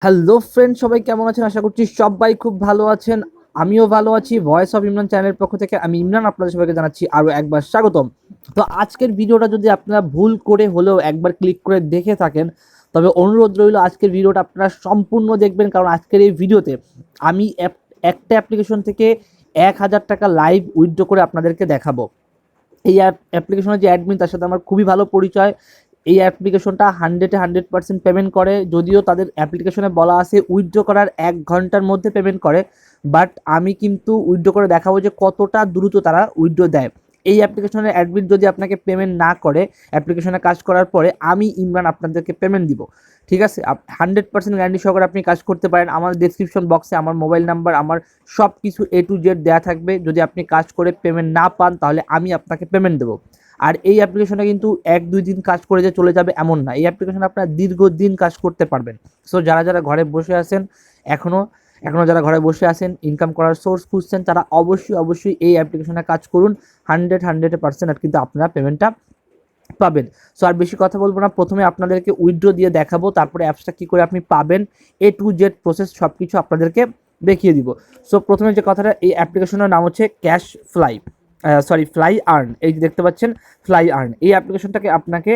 Hello friend, সবাই কেমন আছেন? আশা করছি সবাই খুব ভালো আছেন। আমিও ভালো আছি। ভয়েস অফ ইমরান চ্যানেলের পক্ষ থেকে আমি ইমরান আপনাদের সবাইকে জানাচ্ছি আরও একবার স্বাগতম। তো আজকের ভিডিওটা যদি আপনারা ভুল করে হলেও একবার ক্লিক করে দেখে থাকেন, তবে অনুরোধ রইল আজকের ভিডিওটা আপনারা সম্পূর্ণ দেখবেন, কারণ আজকের এই ভিডিওতে আমি একটা অ্যাপ্লিকেশন থেকে 1,000 টাকা লাইভ উইথড্র করে আপনাদেরকে দেখাবো। এই অ্যাপ্লিকেশনের যে অ্যাডমিন, তার সাথে আমার খুবই ভালো পরিচয়। এই অ্যাপ্লিকেশনটা 100% পেমেন্ট করে, যদিও তাদের অ্যাপ্লিকেশনে বলা আছে উইথড্র করার 1 ঘন্টার মধ্যে পেমেন্ট করে, বাট আমি কিন্তু উইথড্র করে দেখাবো যে কতটা দ্রুত তারা উইথড্র দেয়। এই অ্যাপ্লিকেশনের অ্যাডমিন যদি আপনাকে পেমেন্ট না করে, অ্যাপ্লিকেশনে কাজ করার পরে আমি ইমরান আপনাদেরকে পেমেন্ট দিব। ঠিক আছে, 100% গ্যারান্টি সহকারে আপনি কাজ করতে পারেন। আমার ডেসক্রিপশন বক্সে আমার মোবাইল নাম্বার, আমার সব কিছু A to Z দেওয়া থাকবে। যদি আপনি কাজ করে পেমেন্ট না পান, তাহলে আমি আপনাকে পেমেন্ট দেবো। আর এই অ্যাপ্লিকেশনটা কিন্তু 1-2 দিন কাজ করে যে চলে যাবে এমন না, এই অ্যাপ্লিকেশনে আপনারা দীর্ঘদিন কাজ করতে পারবেন। সো যারা যারা ঘরে বসে আছেন, এখনও এখনও যারা ঘরে বসে আছেন, ইনকাম করার সোর্স খুঁজছেন, তারা অবশ্যই এই অ্যাপ্লিকেশনে কাজ করুন। 100% কিন্তু আপনারা পেমেন্টটা পাবেন। সো আর বেশি কথা বলবো না, প্রথমে আপনাদেরকে উইথড্র দিয়ে দেখাবো, তারপরে অ্যাপসটা কী করে আপনি পাবেন, A to Z প্রসেস সব কিছু আপনাদেরকে দেখিয়ে দিব। সো প্রথমে যে কথাটা, এই অ্যাপ্লিকেশনের নাম হচ্ছে ক্যাশ ফ্লাই, ফ্লাই আর্ন। এই যে দেখতে পাচ্ছেন ফ্লাই আর্ন, এই অ্যাপ্লিকেশনটাকে আপনাকে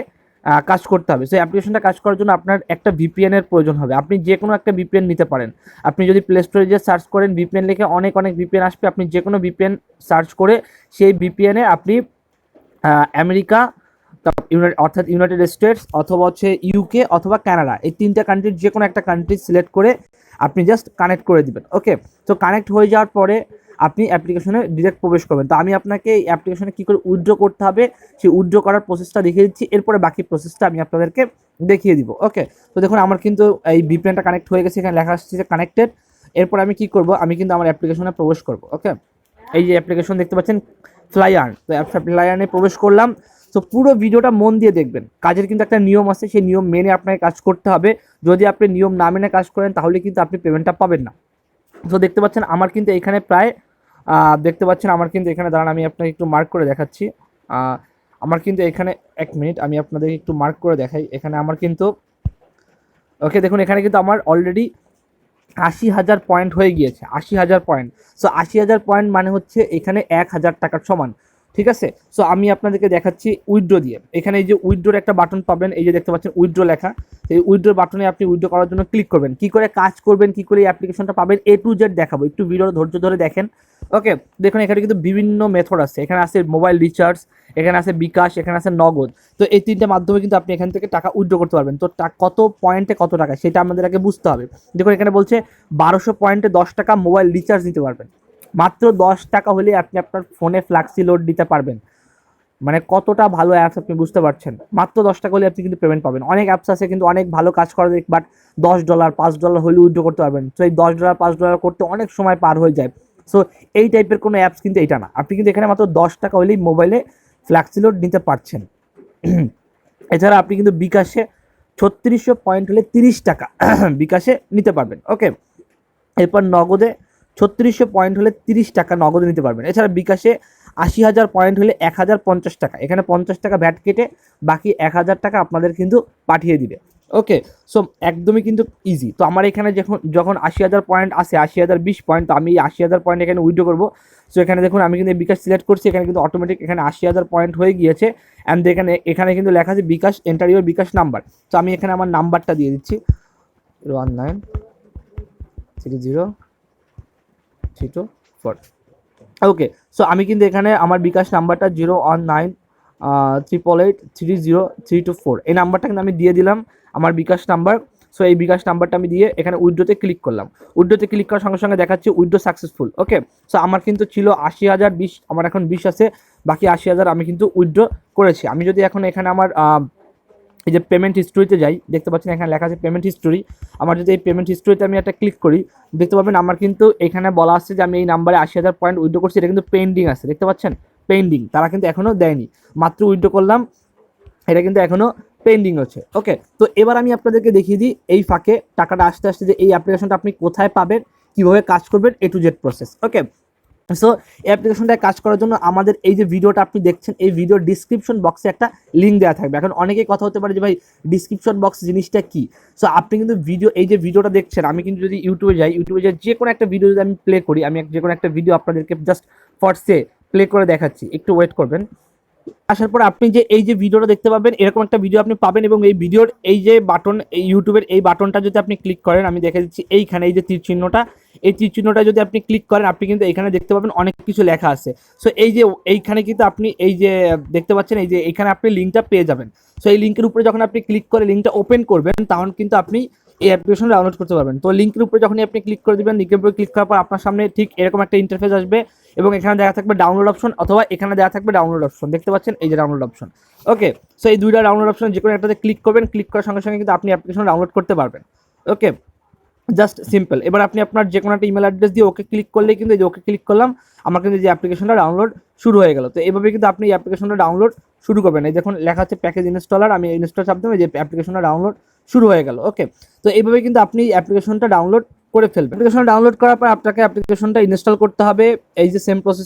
কাজ করতে হবে। সেই অ্যাপ্লিকেশনটা কাজ করার জন্য আপনার একটা ভিপিএনের প্রয়োজন হবে। আপনি যে কোনো একটা ভিপিএন নিতে পারেন। আপনি যদি প্লে স্টোরে যে সার্চ করেন ভিপিএন লিখে, অনেক ভিপিএন আসবে। আপনি যে কোনো ভিপিএন সার্চ করে সেই ভিপিএনে আপনি আমেরিকা, অর্থাৎ ইউনাইটেড স্টেটস, অথবা হচ্ছে ইউকে অথবা কানাডা, এই 3টা কান্ট্রির যে কোনো একটা কান্ট্রি সিলেক্ট করে আপনি জাস্ট কানেক্ট করে দিবেন। ওকে, তো কানেক্ট হয়ে যাওয়ার পরে আপনি অ্যাপ্লিকেশনে ডিরেক্ট প্রবেশ করবেন। তো আমি আপনাকে এই অ্যাপ্লিকেশনে কী করে উইথড্র করতে হবে সেই উইথড্র করার প্রসেসটা দেখিয়ে দিচ্ছি, এরপরে বাকি প্রসেসটা আমি আপনাদেরকে দেখিয়ে দিব। ওকে, তো দেখুন আমার কিন্তু এই ভিপিএনটা কানেক্ট হয়ে গেছে, এখানে লেখা আসছে যে কানেক্টেড। এরপর আমি কি করব, আমি কিন্তু আমার অ্যাপ্লিকেশনে প্রবেশ করব। ওকে, এই যে অ্যাপ্লিকেশন দেখতে পাচ্ছেন ফ্লাই আর্ন, তো ফ্লাই আর্নে প্রবেশ করলাম। তো পুরো ভিডিওটা মন দিয়ে দেখবেন, কাজের কিন্তু একটা নিয়ম আছে, সেই নিয়ম মেনে আপনাকে কাজ করতে হবে। যদি আপনি নিয়ম না মেনে কাজ করেন, তাহলে কিন্তু আপনি পেমেন্টটা পাবেন না। তো দেখতে পাচ্ছেন আমার কিন্তু এখানে প্রায় দেখতে পাচ্ছেন আমার কিন্তু এখানে, দাঁড়ান আমি আপনাকে একটু মার্ক করে দেখাচ্ছি। আমার কিন্তু এখানে 1 মিনিট আমি আপনাদের একটু মার্ক করে দেখাই। এখানে আমার কিন্তু, ওকে দেখুন, এখানে কিন্তু আমার অলরেডি 80,000 পয়েন্ট হয়ে গিয়েছে। 80,000 পয়েন্ট। সো 80,000 পয়েন্ট মানে হচ্ছে এখানে 1,000 টাকার সমান। ঠিক আছে, সো আমি আপনাদেরকে দেখাচ্ছি উইথড্র দিয়ে। এখানে এই যে উইথড্রোর একটা বাটন পাবেন, এই যে দেখতে পাচ্ছেন উইথড্র লেখা। এই উইথড্র বাটনে আপনি উইথড্র করার জন্য ক্লিক করবেন। কি করে কাজ করবেন, কি করে এই অ্যাপ্লিকেশনটা পাবেন, A to Z দেখাবো, একটু ভিডিও ধৈর্য ধরে দেখেন। ওকে, দেখুন এখানে কিন্তু বিভিন্ন মেথড আছে। এখানে আছে মোবাইল রিচার্জ, এখানে আছে বিকাশ, এখানে আছে নগদ। তো এই 3টে মাধ্যমে কিন্তু আপনি এখান থেকে টাকা উইথড্র করতে পারবেন। তো কত পয়েন্টে কত টাকা সেটা আমাদের আগে বুঝতে হবে। দেখুন এখানে বলছে 1200 পয়েন্টে 10 টাকা মোবাইল রিচার্জ নিতে পারবেন। মাত্র 10 টাকা হলে আপনি আপনার ফোনে ফ্ল্যাক্সি লোড দিতে পারবেন। মানে কতটা ভালো অ্যাপস আপনি বুঝতে পারছেন। মাত্র 10 টাকা হলে আপনি কিন্তু পেমেন্ট পাবেন। অনেক অ্যাপস আছে কিন্তু অনেক ভালো কাজ করে, বাট $10 $5 হলে উইথড্র করতে পারবেন। সো এই $10 $5 করতে অনেক সময় পার হয়ে যায়। সো এই টাইপের কোনো অ্যাপস কিন্তু এটা না। আপনি কিন্তু এখানে মাত্র 10 টাকা হলেই মোবাইলে ফ্ল্যাক্সি লোড নিতে পারছেন। এছাড়া আপনি কিন্তু বিকাশে 3600 পয়েন্ট হলে 30 টাকা বিকাশে নিতে পারবেন। ওকে, এরপর নগদে 3600 পয়েন্ট হলে 30 টাকা নগদে নিতে পারবেন। এছাড়া বিকাশে 80,000 পয়েন্ট হলে 1,050 টাকা, এখানে 50 টাকা ভ্যাট কেটে বাকি 1,000 টাকা আপনাদের কিন্তু পাঠিয়ে দিবে। ওকে, সো একদমই কিন্তু ইজি। তো আমার এখানে যখন 80,000 পয়েন্ট আসে, 80,020 পয়েন্ট, তো আমি এই 80,000 পয়েন্ট এখানে উইথড্র করবো। সো এখানে দেখুন আমি কিন্তু বিকাশ সিলেক্ট করছি, এখানে কিন্তু অটোমেটিক এখানে 80,000 পয়েন্ট হয়ে গিয়েছে। অ্যান্ড এখানে কিন্তু লেখা আছে বিকাশ, এন্টার ইউর বিকাশ নাম্বার। তো আমি এখানে আমার নাম্বারটা দিয়ে দিচ্ছি 0193032 4। ওকে, সো আমি কিন্তু এখানে আমার বিকাশ নাম্বারটা 01988830324, এই নাম্বারটা কিন্তু আমি দিয়ে দিলাম আমার বিকাশ নাম্বার। সো এই বিকাশ নাম্বারটা আমি দিয়ে এখানে উইথড্রোতে ক্লিক করলাম। উইথড্রোতে ক্লিক করার সঙ্গে সঙ্গে দেখাচ্ছে উইথড্রো সাকসেসফুল। ওকে, সো আমার কিন্তু ছিল 80,020, আমার এখন 20 আছে, বাকি 80,000 আমি কিন্তু উইথড্রো করেছি। আমি যদি এখন এখানে আমার এই যে পেমেন্ট হিস্ট্রিতে যাই, দেখতে পাচ্ছেন এখানে লেখা আছে পেমেন্ট হিস্ট্রি। আমার যদি এই পেমেন্ট হিস্ট্রিতে আমি একটা ক্লিক করি, দেখতে পাবেন আমার কিন্তু এখানে বলা আছে যে আমি এই নাম্বারে 80,000 পয়েন্ট উইথড্র করছি, এটা কিন্তু পেন্ডিং আছে, দেখতে পাচ্ছেন পেন্ডিং, তারা কিন্তু এখনও দেয়নি। মাত্র উইথড্র করলাম, এটা কিন্তু এখনও পেন্ডিং হচ্ছে। ওকে, তো এবার আমি আপনাদেরকে দেখিয়ে দিই এই ফাঁকে টাকাটা আসতে আসতে যে এই অ্যাপ্লিকেশনটা আপনি কোথায় পাবেন, কীভাবে কাজ করবেন, A to Z process. Okay, so এই অ্যাপ্লিকেশনটায় কাজ করার জন্য আমাদের এই যে ভিডিওটা আপনি দেখছেন, এই ভিডিওর ডিসক্রিপশন বক্সে একটা লিঙ্ক দেওয়া থাকবে। এখন অনেকেই কথা হতে পারে যে ভাই ডিসক্রিপশন বক্স জিনিসটা কি। সো আপনি কিন্তু এই যে ভিডিওটা দেখছেন, আমি কিন্তু যদি ইউটিউবে যাই যে কোনো একটা ভিডিও যদি আমি প্লে করি, আমি যে কোনো একটা ভিডিও আপনাদেরকে জাস্ট ফর সে প্লে করে দেখাচ্ছি, একটু ওয়েট করবেন। আসার পর আপনি যে এই যে ভিডিওটা দেখতে পাবেন, এরকম একটা ভিডিও আপনি পাবেন, এবং এই ভিডিওর এই যে বাটন, এই ইউটিউবের এই বাটনটা যদি আপনি ক্লিক করেন, আমি দেখে দিচ্ছি এইখানে এই যে তীর চিহ্নটা, এই তীর চিহ্নটা যদি আপনি ক্লিক করেন, আপনি কিন্তু এখানে দেখতে পাবেন অনেক কিছু লেখা আছে। সো এই যে এইখানে কিন্তু আপনি এই যে দেখতে পাচ্ছেন, এই যে এইখানে আপনি লিঙ্কটা পেয়ে যাবেন। সো এই লিঙ্কের উপরে যখন আপনি ক্লিক করে লিঙ্কটা ওপেন করবেন, তখন কিন্তু আপনি এই অ্যাপ্লিকেশন ডাউনলোড করতে পারবেন। তো লিঙ্কের উপরে যখনই আপনি ক্লিক করে দিবেন, লিঙ্কের উপরে ক্লিক করার পর আপনার সামনে ঠিক এরকম একটা ইন্টারফেস আসবে, এবং এখানে দেখা থাকবে ডাউনলোড অপশন, অথবা এখানে দেওয়া থাকবে ডাউনলোড অপশন। দেখতে পাচ্ছেন এই যে ডাউনলোড অপশন। ওকে, সো এই দুইটা ডাউনলোড অপশন যে কোনো একটাতে ক্লিক করবেন, ক্লিক করার সঙ্গে সঙ্গে কিন্তু আপনি অ্যাপ্লিকেশন ডাউনলোড করতে পারবেন। ওকে, জাস্ট সিম্পল। এবার আপনি আপনার যে কোনো একটা ইমেল অ্যাড্রেস দিয়ে ওকে ক্লিক করলেই কিন্তু এই যে ওকে ক্লিক করলাম, আমার কিন্তু যে অ্যাপ্লিকেশনটা ডাউনলোড শুরু হয়ে গেল। তো এইভাবে কিন্তু আপনি এই অ্যাপ্লিকেশনটা ডাউনলোড শুরু করবেন। এই দেখুন লেখা আছে প্যাকেজ ইনস্টলার, আমি ইনস্টল চাপ দেবো, যে অ্যাপ্লিকেশনটা ডাউনলোড শুরু হয়ে গেল। ওকে, তো এইভাবে কিন্তু আপনি অ্যাপ্লিকেশনটা ডাউনলোড করে ফেলবেন। অ্যাপ্লিকেশন ডাউনলোড করার পর আপনাকে অ্যাপ্লিকেশনটা ইনস্টল করতে হবে। এই যে সেম প্রসেস,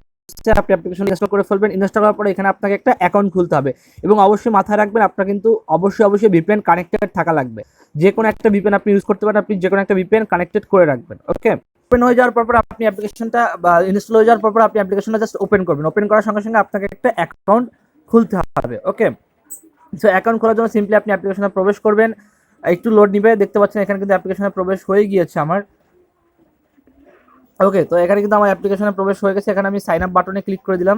আপনি অ্যাপ্লিকেশন ইনস্টল করে ফেলবেন। ইনস্টল করার পরে এখানে আপনাকে একটা অ্যাকাউন্ট খুলতে হবে, এবং অবশ্যই মাথায় রাখবেন আপনার কিন্তু অবশ্যই ভিপিএন কানেক্টেড থাকা লাগবে। যে কোনো একটা ভিপিএন আপনি ইউজ করতে পারেন, আপনি যে কোনো একটা ভিপিএন কানেক্টেড করে রাখবেন। ওকে, ওপেন হয়ে যাওয়ার পর আপনি অ্যাপ্লিকেশনটা বা ইনস্টল হয়ে যাওয়ার পর আপনি অ্যাপ্লিকেশনটা জাস্ট ওপেন করবেন। ওপেন করার সঙ্গে সঙ্গে আপনাকে একটা অ্যাকাউন্ট খুলতে হবে। ওকে, সো অ্যাকাউন্ট খোলার জন্য সিম্পলি আপনি অ্যাপ্লিকেশনে প্রবেশ করবেন। একটু লোড নিবে, দেখতে পাচ্ছেন এখানে কিন্তু অ্যাপ্লিকেশনে প্রবেশ হয়ে গিয়েছে আমার। ওকে, তো এখানে কিন্তু আমার অ্যাপ্লিকেশনে প্রবেশ হয়ে গেছে। এখানে আমি সাইন আপ বাটনে ক্লিক করে দিলাম।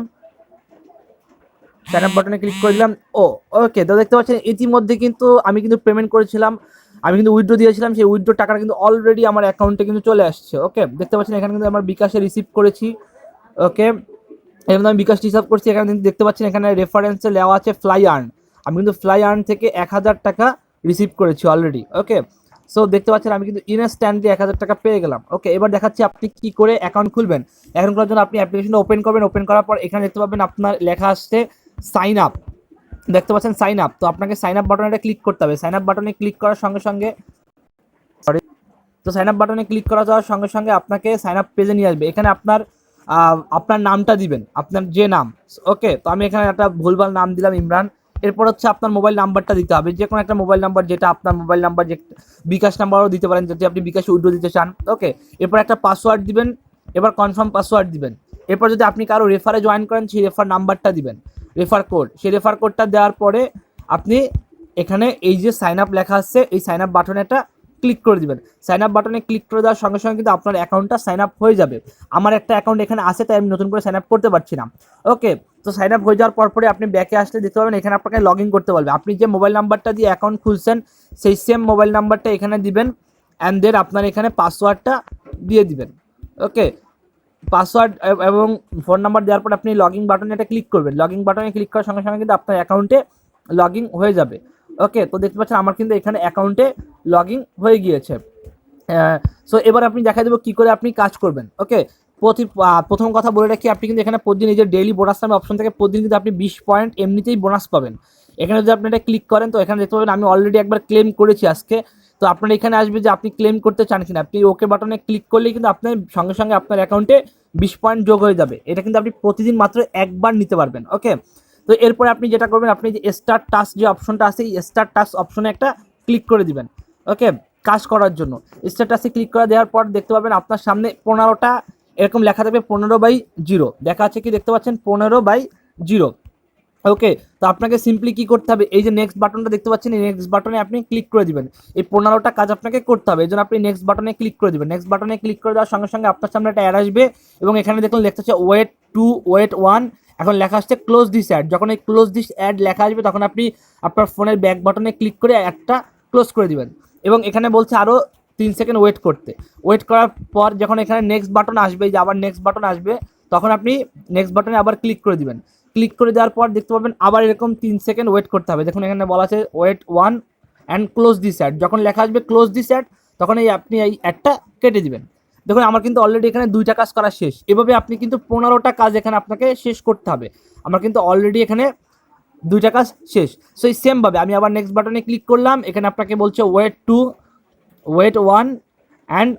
সাইন আপ বাটনে ক্লিক করে দিলাম। ওকে, তো দেখতে পাচ্ছেন ইতিমধ্যে কিন্তু আমি কিন্তু পেমেন্ট করেছিলাম, আমি কিন্তু উইথড্র দিয়েছিলাম, সেই উইথড্র টাকাটা কিন্তু অলরেডি আমার অ্যাকাউন্টে কিন্তু চলে আসছে। ওকে, দেখতে পাচ্ছেন এখানে কিন্তু আমার বিকাশে রিসিভ করেছি। ওকে, এখানে আমি বিকাশ রিসার্ভ করছি। এখানে কিন্তু দেখতে পাচ্ছেন এখানে রেফারেন্সে দেওয়া আছে ফ্লাই আর্ন, আমি কিন্তু ফ্লাই আর্ন থেকে 1000 টাকা রিসিভ করেছি অলরেডি। ওকে, সো দেখতে পাচ্ছেন আমি কিন্তু ইনস্ট্যান্টলি 1000 টাকা পেয়ে গেলাম। ওকে, এবার দেখাচ্ছি আপনি কি করে অ্যাকাউন্ট খুলবেন। অ্যাকাউন্ট খোলার জন্য আপনি অ্যাপ্লিকেশনটা ওপেন করবেন। ওপেন করার পর এখানে দেখতে পাবেন আপনার লেখা আসছে সাইন আপ, দেখতে পাচ্ছেন সাইন আপ। তো আপনাকে সাইন আপ বাটনে ক্লিক করতে হবে। সাইন আপ বাটনে ক্লিক করার সঙ্গে সঙ্গে তো সাইন আপ বাটনে ক্লিক করা যাওয়ার সঙ্গে সঙ্গে আপনাকে সাইন আপ পেজে নিয়ে আসবে। এখানে আপনার নামটা দিবেন, আপনার যে নাম। ওকে, তো আমি এখানে একটা ভুলভাল নাম দিলাম, ইমরান। এরপর হচ্ছে আপনার মোবাইল নাম্বারটা দিতে হবে, যে কোনো একটা মোবাইল নাম্বার, যেটা আপনার মোবাইল নাম্বার, যে বিকাশ নাম্বারও দিতে পারেন যদি আপনি বিকাশে উইথড্র দিতে চান। ওকে, এরপর একটা পাসওয়ার্ড দিবেন, এবার কনফার্ম পাসওয়ার্ড দিবেন। এরপর যদি আপনি কারো রেফারে জয়েন করেন, সেই রেফার নাম্বারটা দিবেন, রেফার কোড। সেই রেফার কোডটা দেওয়ার পরে আপনি এখানে এই যে সাইন আপ লেখা আসছে, এই সাইন আপ বাটনে একটা ক্লিক করে দিবেন। সাইন আপ বাটনে ক্লিক করে দেওয়ার সঙ্গে সঙ্গে কিন্তু আপনার অ্যাকাউন্টটা সাইন আপ হয়ে যাবে। আমার একটা অ্যাকাউন্ট এখানে আছে, তাই আমি নতুন করে সাইন আপ করতে পারছি না। ওকে, তো সাইন আপ হয়ে যাওয়ার পরে আপনি ব্যাকে আসলে দেখতে পাবেন এখানে আপনাকে লগ ইন করতে বলবে। আপনি যে মোবাইল নাম্বারটা দিয়ে অ্যাকাউন্ট খুলছেন, সেই সেম মোবাইল নাম্বারটা এখানে দিবেন, অ্যান্ড দেন আপনার এখানে পাসওয়ার্ডটা দিয়ে দিবেন। ওকে, পাসওয়ার্ড এবং ফোন নাম্বার দেওয়ার পর আপনি লগ ইন বাটনে এটা ক্লিক করবেন। লগ ইন বাটনে ক্লিক করার সঙ্গে সঙ্গে কিন্তু আপনার অ্যাকাউন্টে লগ ইন হয়ে যাবে। ওকে, তো দেখতে পাচ্ছেন আমার কিন্তু এখানে অ্যাকাউন্টে লগ ইন হয়ে গিয়েছে। সো এবার আপনি দেখা দেবো কী করে আপনি কাজ করবেন। ওকে, প্রথম কথা বলে রাখি, আপনি কিন্তু এখানে প্রতিদিন এই যে ডেইলি বোনাস নামে অপশন থেকে প্রতিদিন কিন্তু আপনি 20 পয়েন্ট এমনিতেই বোনাস পাবেন। এখানে যদি আপনি এটা ক্লিক করেন, তো এখানে দেখতে পাবেন আমি অলরেডি একবার ক্লেম করেছি আজকে। তো আপনার এখানে আসবে যে আপনি ক্লেম করতে চান কিনা, আপনি ওকে বাটনে ক্লিক করলেই কিন্তু আপনার সঙ্গে সঙ্গে আপনার অ্যাকাউন্টে 20 পয়েন্ট যোগ হয়ে যাবে। এটা কিন্তু আপনি প্রতিদিন মাত্র একবার নিতে পারবেন। ওকে, তো এরপরে আপনি যেটা করবেন, আপনি যে স্টার্ট টাস্ক যে অপশনটা আছে, এই স্টার্ট টাস্ক অপশনে একটা ক্লিক করে দিবেন। ওকে, কাজ করার জন্য স্টার্ট টাস্কে ক্লিক করে দেওয়ার পর দেখতে পাবেন আপনার সামনে 15টা এরকম লেখা থাকবে, 15/0 দেখা আছে কি, দেখতে পাচ্ছেন 15/0। ওকে, তো আপনাকে সিম্পলি কি করতে হবে, এই যে নেক্সট বাটনটা দেখতে পাচ্ছেন, এই নেক্সট বাটনে আপনি ক্লিক করে দিবেন। এই 15টা কাজ আপনাকে করতে হবে, এই জন্য আপনি নেক্সট বাটনে ক্লিক করে দিবেন। নেক্সট বাটনে ক্লিক করে দেওয়ার সঙ্গে সঙ্গে আপনার সামনে একটা অ্যাড আসবে, এবং এখানে দেখুন লেখা আছে ওয়েট 2 ওয়েট 1। এখন লেখা আসছে ক্লোজ দিস অ্যাড। যখন এই ক্লোজ দিস অ্যাড লেখা আসবে, তখন আপনি আপনার ফোনের ব্যাক বাটনে ক্লিক করে অ্যাডটা ক্লোজ করে দিবেন। এবং এখানে বলছে আরও 3 সেকেন্ড ওয়েট করতে। ওয়েট করার পর যখন এখানে নেক্সট বাটন আসবে, যে আবার নেক্সট বাটন আসবে, তখন আপনি নেক্সট বাটনে আবার ক্লিক করে দিবেন। ক্লিক করে দেওয়ার পর দেখতে পাবেন আবার এরকম 3 সেকেন্ড ওয়েট করতে হবে। দেখুন এখানে বলা আছে wait 1 and close this ad. যখন লেখা আসবে ক্লোজ দিস অ্যাড, তখন আপনি এই অ্যাডটা কেটে দিবেন। দেখুন আমার কিন্তু অলরেডি এখানে 2টা কাজ করা শেষ। এভাবে আপনি কিন্তু 15টা কাজ এখানে আপনাকে শেষ করতে হবে। আমার কিন্তু অলরেডি এখানে 2টা কাজ শেষ। সো এই সেমভাবে আমি আবার নেক্সট বাটনে ক্লিক করলাম, এখানে আপনাকে বলছে wait 2 wait 1 and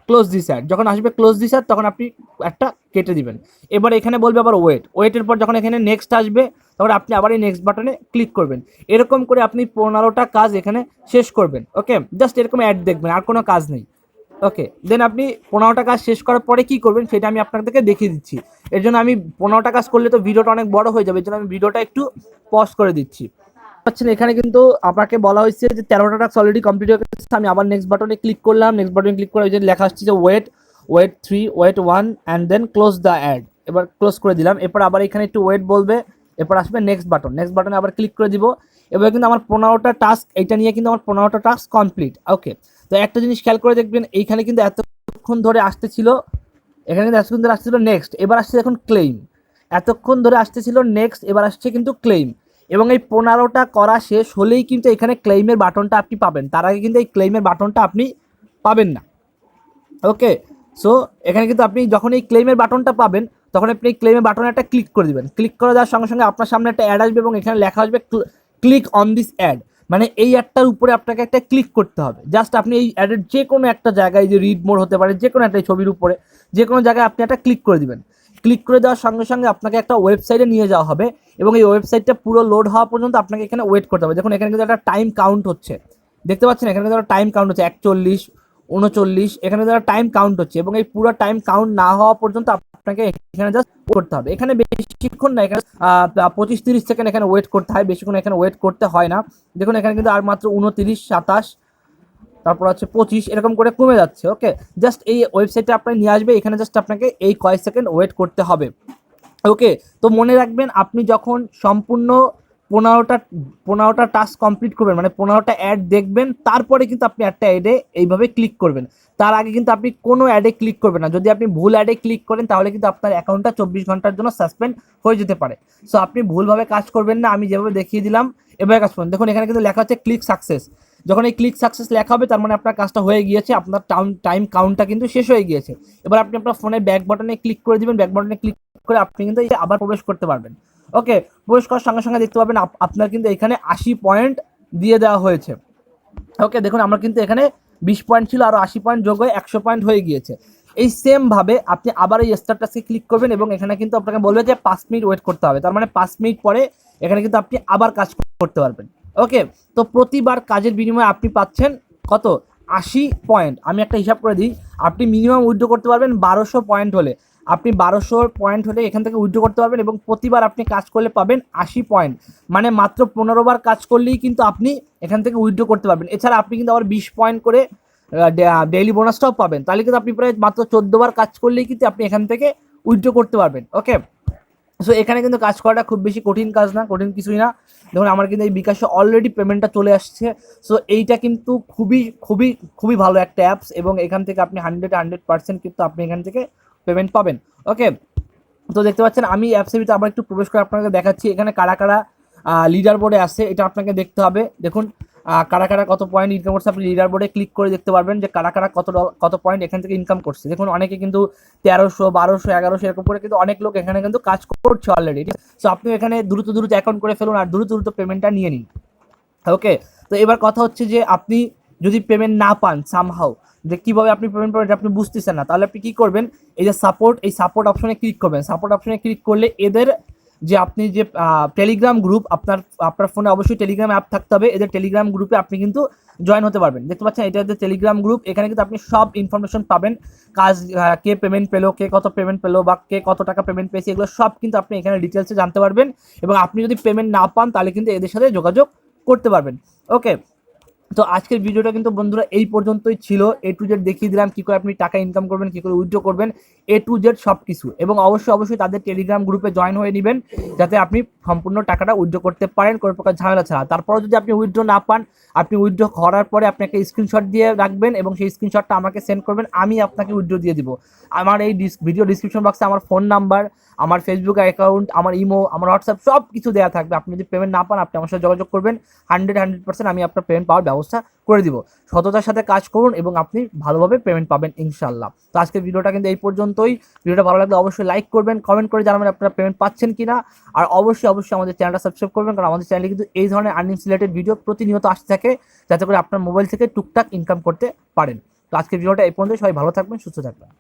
close this ad, যখন আসবে ক্লোজ দিস অ্যাড তখন আপনি একটা কেটে দিবেন। এবার এখানে বলবে আবার ওয়েটের পর যখন এখানে নেক্সট আসবে তখন আপনি আবার এই নেক্সট বাটনে ক্লিক করবেন। এরকম করে আপনি 15টা কাজ এখানে শেষ করবেন। ওকে, জাস্ট এরকম অ্যাড দেখবেন, আর কোনো কাজ নেই। ওকে, দেন আপনি 15টা কাজ শেষ করার পরে কি করবেন সেটা আমি আপনাদেরকে দেখিয়ে দিচ্ছি। এর জন্য আমি 15টা কাজ করলে তো ভিডিওটা অনেক বড় হয়ে যাবে, এর জন্য আমি ভিডিওটা একটু পজ করে দিচ্ছি। পাচ্ছেন এখানে কিন্তু আপনাকে বলা হয়েছে যে 13টা টাস্ক অলরেডি কমপ্লিট হয়ে গেছে। আমি আবার নেক্সট বাটনে ক্লিক করলাম, নেক্সট বাটনে ক্লিক করে ওই যে লেখা আসছে যে wait 3 wait 1 and then close the ad, এবার ক্লোজ করে দিলাম। এরপর আবার এখানে একটু ওয়েট বলবে, এরপর আসবে নেক্সট বাটনে আবার ক্লিক করে দিব। এবার কিন্তু আমার 15টা টাস্ক, এইটা নিয়ে কিন্তু আমার 15টা টাস্ক কমপ্লিট। ওকে, তো একটা জিনিস খেয়াল করে দেখবেন, এইখানে কিন্তু এতক্ষণ ধরে আসতেছিল, এখানে কিন্তু এতক্ষণ ধরে আসতেছিল নেক্সট, এবার আসছে এখন ক্লেইম। এতক্ষণ ধরে আসতেছিল নেক্সট, এবার আসছে কিন্তু ক্লেইম। এবং এই 15টা করা শেষ হলেই কিন্তু এখানে ক্লেইমের বাটনটা আপনি পাবেন, তার আগে কিন্তু এই ক্লেইমের বাটনটা আপনি পাবেন না। ওকে, সো এখানে কিন্তু আপনি যখন এই ক্লেইমের বাটনটা পাবেন তখন আপনি এই ক্লেইমের বাটনে একটা ক্লিক করে দিবেন। ক্লিক করে দেওয়ার সঙ্গে সঙ্গে আপনার সামনে একটা অ্যাড আসবে এবং এখানে লেখা আসবে ক্লিক অন দিস অ্যাড, মানে এই অ্যাডটার উপরে আপনাকে একটা ক্লিক করতে হবে। জাস্ট আপনি এই অ্যাডের যে কোনো একটা জায়গায়, যে রিড মোড হতে পারে, যে কোনো একটা ছবির উপরে যে কোনো জায়গায় আপনি একটা ক্লিক করে দিবেন। ক্লিক করে দেওয়ার সঙ্গে সঙ্গে আপনাকে একটা ওয়েবসাইটে নিয়ে যাওয়া হবে এবং এই ওয়েবসাইটটা পুরো লোড হওয়া পর্যন্ত আপনাকে এখানে ওয়েট করতে হবে। দেখুন এখানে কিন্তু একটা টাইম কাউন্ট হচ্ছে, দেখতে পাচ্ছেন এখানে কিন্তু একটা টাইম কাউন্ট হচ্ছে 41, 39, এখানে যারা টাইম কাউন্ট হচ্ছে এবং এই পুরো টাইম কাউন্ট না হওয়া পর্যন্ত আপনাকে এখানে জাস্ট করতে হবে। এখানে বেশিক্ষণ না, এখানে 25-30 সেকেন্ড এখানে ওয়েট করতে হয়, বেশিক্ষণ এখানে ওয়েট করতে হয় না। দেখুন এখানে কিন্তু আর মাত্র 29, 27, তারপর হচ্ছে 25, এরকম করে কমে যাচ্ছে। ওকে, জাস্ট এই ওয়েবসাইটে আপনাকে নিয়ে আসবে, এখানে জাস্ট আপনাকে এই কয়েক সেকেন্ড ওয়েট করতে হবে। ওকে, তো মনে রাখবেন আপনি যখন সম্পূর্ণ 15টা টাস্ক কমপ্লিট করবেন, মানে 15টা অ্যাড দেখবেন, তারপরে কিন্তু আপনি একটা অ্যাডে এইভাবে ক্লিক করবেন। তার আগে কিন্তু আপনি কোনো অ্যাডে ক্লিক করবেন না। যদি আপনি ভুল অ্যাডে ক্লিক করেন তাহলে কিন্তু আপনার অ্যাকাউন্টটা 24 ঘন্টার জন্য সাসপেন্ড হয়ে যেতে পারে। সো আপনি ভুলভাবে কাজ করবেন না, আমি যেভাবে দেখিয়ে দিলাম এভাবে কাজ করুন। দেখুন এখানে কিন্তু লেখা হচ্ছে ক্লিক সাকসেস, যখন এই ক্লিক সাকসেস লেখা হবে তার মানে আপনার কাজটা হয়ে গিয়েছে, আপনার টাইম কাউন্টটা কিন্তু শেষ হয়ে গিয়েছে। এবার আপনি আপনার ফোনের ব্যাক বাটনে ক্লিক করে দিবেন, ব্যাক বাটনে ক্লিক করে আপনি কিন্তু আবার প্রবেশ করতে পারবেন। ওকে, প্রবেশ করার সঙ্গে সঙ্গে দেখতে পাবেন আপনার কিন্তু এখানে 80 পয়েন্ট দিয়ে দেওয়া হয়েছে। ওকে, দেখুন আমার কিন্তু এখানে 20 পয়েন্ট ছিল, আরও 80 পয়েন্ট যোগ হয়ে 100 পয়েন্ট হয়ে গিয়েছে। এই সেম ভাবে আপনি আবার এই স্টার টাস্কে ক্লিক করবেন এবং এখানে কিন্তু আপনাকে বলবে যে 5 মিনিট ওয়েট করতে হবে, তার মানে 5 মিনিট পরে এখানে কিন্তু আপনি আবার কাজ করতে পারবেন। ওকে, তো প্রতিবার কাজের বিনিময়ে আপনি পাচ্ছেন কত, 80 পয়েন্ট। আমি একটা হিসাব করে দিই, আপনি মিনিমাম উইথড্র করতে পারবেন 1200 পয়েন্ট হলে, আপনি 1200 পয়েন্ট হলে এখান থেকে উইথড্র করতে পারবেন এবং প্রতিবার আপনি কাজ করলে পাবেন 80 পয়েন্ট, মানে মাত্র 15 বার কাজ করলেই কিন্তু আপনি এখান থেকে উইথড্র করতে পারবেন। এছাড়া আপনি কিন্তু আবার 20 পয়েন্ট করে ডেইলি বোনাসটাও পাবেন, তাহলে কিন্তু আপনি প্রায় মাত্র 14 বার কাজ করলেই কিন্তু আপনি এখান থেকে উইথড্র করতে পারবেন। ওকে, সো এখানে কিন্তু কাজ করাটা খুব বেশি কঠিন কাজ না, কঠিন কিছুই না। দেখুন আমার কিন্তু এই বিকাশে অলরেডি পেমেন্টটা চলে আসছে। সো এইটা কিন্তু খুবই খুবই খুবই ভালো একটা অ্যাপস এবং এখান থেকে আপনি 100% কিন্তু আপনি এখান থেকে পেমেন্ট পাবেন। ওকে, তো দেখতে পাচ্ছেন আমি অ্যাপসের ভিতরে আবার একটু প্রবেশ করে আপনাকে দেখাচ্ছি এখানে কারা কারা লিডার বোর্ডে আসছে, এটা আপনাকে দেখতে হবে। দেখুন কারা কারা কত পয়েন্ট ইনকাম করছে, আপনি লিডার বোর্ডে ক্লিক করে দেখতে পারবেন যে কারা কারা কত পয়েন্ট এখান থেকে ইনকাম করছে। দেখুন অনেকে কিন্তু 1300, 1200, 1100 এরকম করে কিন্তু অনেক লোক এখানে কিন্তু কাজ করছে অলরেডি। সো আপনি এখানে দ্রুত অ্যাকাউন্ট করে ফেলুন আর দ্রুত পেমেন্টটা নিয়ে নিন। ওকে, তো এবার কথা হচ্ছে যে আপনি যদি পেমেন্ট না পান সামহাউ, যে কীভাবে আপনি পেমেন্ট পাবেন আপনি বুঝতেছেন না, তাহলে আপনি কী করবেন, এই যে সাপোর্ট অপশনে ক্লিক করবেন। সাপোর্ট অপশনে ক্লিক করলে এদের যে আপনি যে টেলিগ্রাম গ্রুপ, আপনার ফোনে অবশ্যই টেলিগ্রাম অ্যাপ থাকতে হবে, এদের টেলিগ্রাম গ্রুপে আপনি কিন্তু জয়েন হতে পারবেন। দেখতে পাচ্ছেন এটা এদের টেলিগ্রাম গ্রুপ, এখানে কিন্তু আপনি সব ইনফরমেশন পাবেন, কাজ কে পেমেন্ট পেলো, কে কত পেমেন্ট পেলো বা কে কত টাকা পেমেন্ট পেয়েছে, এগুলো সব কিন্তু আপনি এখানে ডিটেলসে জানতে পারবেন এবং আপনি যদি পেমেন্ট না পান তাহলে কিন্তু এদের সাথে যোগাযোগ করতে পারবেন। ওকে, তো আজকের ভিডিওটা কিন্তু বন্ধুরা এই পর্যন্তই ছিল। A to Z দেখিয়ে দিলাম কী করে আপনি টাকা ইনকাম করবেন, কী করে উইথড্র করবেন, A to Z সব কিছু। এবং অবশ্যই তাদের টেলিগ্রাম গ্রুপে জয়েন হয়ে নেবেন যাতে আপনি সম্পূর্ণ টাকাটা উইথড্র করতে পারেন কোনো প্রকার ঝামেলা ছাড়া। তারপরে যদি আপনি উইথড্র না পান, আপনি উইথড্র করার পরে আপনি একটা স্ক্রিনশট দিয়ে রাখবেন এবং সেই স্ক্রিনশটটা আমাকে সেন্ড করবেন, আমি আপনাকে উইথড্র দিয়ে দিব। আমার এই ভিডিও ডিসক্রিপশন বক্সে আমার ফোন নাম্বার, আমার ফেসবুক অ্যাকাউন্ট, আমার ইমো, আমার হোয়াটসঅ্যাপ সব কিছু দেওয়া থাকবে। আপনি যদি পেমেন্ট না পান আপনি আমার সাথে যোগাযোগ করবেন, 100% আমি আপনার পেমেন্ট পাওয়ার ব্যবস্থা করে দিব। সততার সাথে কাজ করুন এবং আপনি ভালোভাবে পেমেন্ট পাবেন ইনশাল্লাহ। তো আজকের ভিডিওটা কিন্তু এই পর্যন্তই। ভিডিওটা ভালো লাগলে অবশ্যই লাইক করবেন, কমেন্ট করে জানাবেন আপনারা পেমেন্ট পাচ্ছেন কিনা, আর অবশ্যই আমাদের চ্যানেলটা সাবস্ক্রাইব করবেন, কারণ আমাদের চ্যানেলে কিন্তু এই ধরনের আর্নিং রিলেটেড ভিডিও প্রতিনিয়ত আসতে থাকে যাতে করে আপনার মোবাইল থেকে টুকটাক ইনকাম করতে পারেন। তো তো আজকের ভিডিওটা এই পর্যন্ত, সবাই ভালো থাকবেন, সুস্থ থাকবেন।